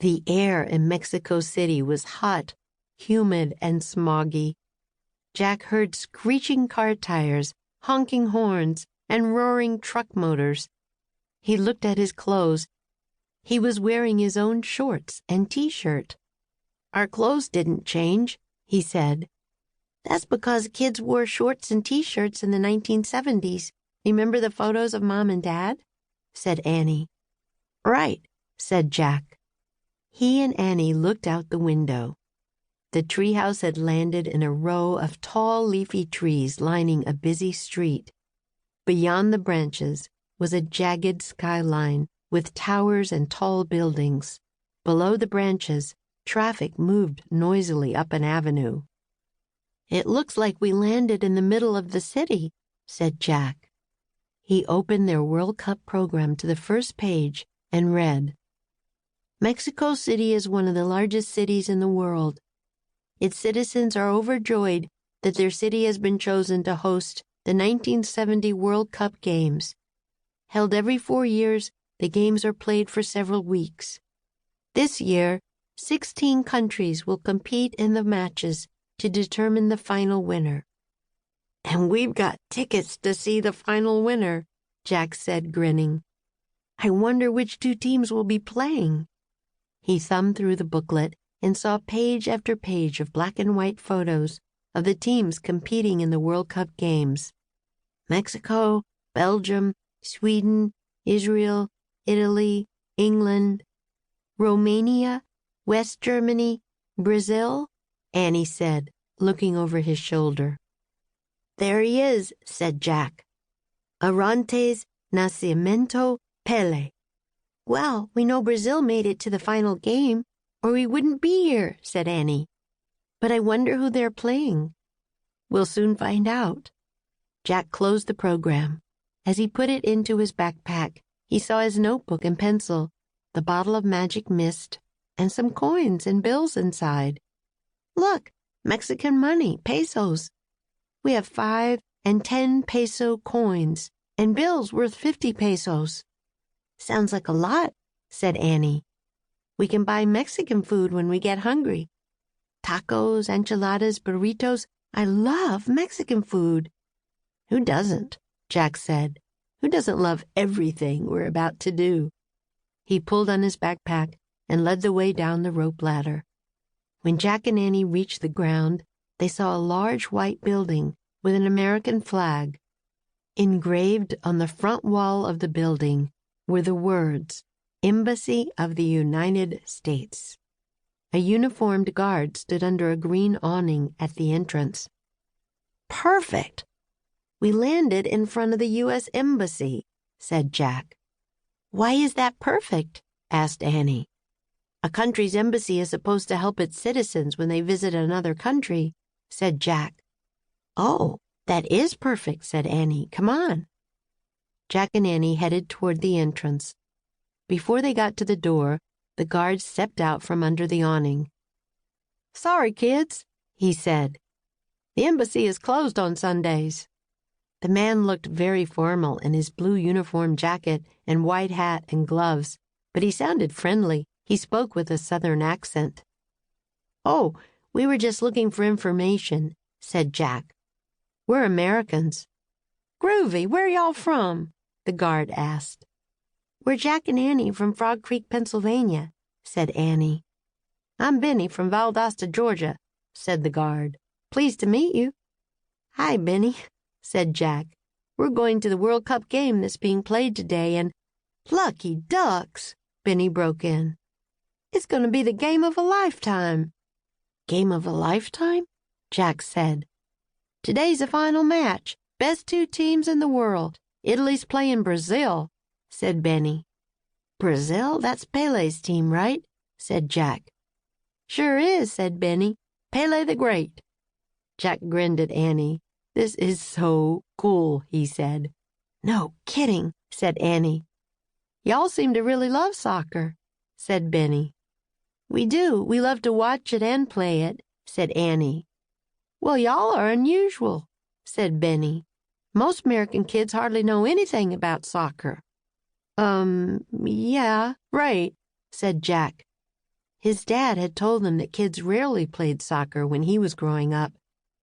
The air in Mexico City was hot, humid, and smoggy. Jack heard screeching car tires, honking horns, and roaring truck motors. He looked at his clothes. He was wearing his own shorts and t-shirt. "Our clothes didn't change," he said. "That's because kids wore shorts and t-shirts in the 1970s. Remember the photos of Mom and Dad?" said Annie. "Right," said Jack. He and Annie looked out the window. The treehouse had landed in a row of tall leafy trees lining a busy street. Beyond the branches was a jagged skyline with towers and tall buildings. Below the branches, traffic moved noisily up an avenue. "It looks like we landed in the middle of the city," said Jack. He opened their World Cup program to the first page and read, "Mexico City is one of the largest cities in the world. Its citizens are overjoyed that their city has been chosen to host the 1970 World Cup Games. Held every 4 years, the games are played for several weeks. This year, 16 countries will compete in the matches to determine the final winner." "And we've got tickets to see the final winner," Jack said, grinning. "I wonder which 2 teams will be playing." He thumbed through the booklet and saw page after page of black and white photos of the teams competing in the World Cup games. Mexico, Belgium, Sweden, Israel, Italy, England, Romania, West Germany, Brazil, Annie said, looking over his shoulder. "There he is," said Jack. "Arantes Nascimento Pelé." "Well, we know Brazil made it to the final game, or we wouldn't be here," said Annie. "But I wonder who they're playing." "We'll soon find out." Jack closed the program. As he put it into his backpack, he saw his notebook and pencil, the bottle of magic mist, and some coins and bills inside. "Look, Mexican money, pesos. We have 5 and 10 peso coins, and bills worth 50 pesos. "Sounds like a lot," said Annie. "We can buy Mexican food when we get hungry. Tacos, enchiladas, burritos. I love Mexican food." "Who doesn't?" Jack said. "Who doesn't love everything we're about to do?" He pulled on his backpack and led the way down the rope ladder. When Jack and Annie reached the ground, they saw a large white building with an American flag. Engraved on the front wall of the building were the words, "Embassy of the United States." A uniformed guard stood under a green awning at the entrance. "Perfect! We landed in front of the U.S. Embassy," said Jack. "Why is that perfect?" asked Annie. "A country's embassy is supposed to help its citizens when they visit another country," said Jack. "Oh, that is perfect," said Annie. "Come on." Jack and Annie headed toward the entrance. Before they got to the door, the guard stepped out from under the awning. "Sorry, kids," he said. "The embassy is closed on Sundays." The man looked very formal in his blue uniform jacket and white hat and gloves, but he sounded friendly. He spoke with a Southern accent. "Oh, we were just looking for information," said Jack. "We're Americans." "Groovy, where y'all from?" the guard asked. "We're Jack and Annie from Frog Creek, Pennsylvania," said Annie. "I'm Benny from Valdosta, Georgia," said the guard. "Pleased to meet you." "Hi, Benny," said Jack. "We're going to the World Cup game that's being played today, and—" "Lucky ducks," Benny broke in. "It's going to be the game of a lifetime." "Game of a lifetime?" Jack said. "Today's the final match. Best 2 teams in the world. Italy's playing Brazil," said Benny. "Brazil? That's Pelé's team, right?" said Jack. "Sure is," said Benny. "Pelé the Great." Jack grinned at Annie. "This is so cool," he said. "No kidding," said Annie. "Y'all seem to really love soccer," said Benny. "We do. We love to watch it and play it," said Annie. "Well, y'all are unusual," said Benny. "Most American kids hardly know anything about soccer." Yeah, right," said Jack. His dad had told him that kids rarely played soccer when he was growing up,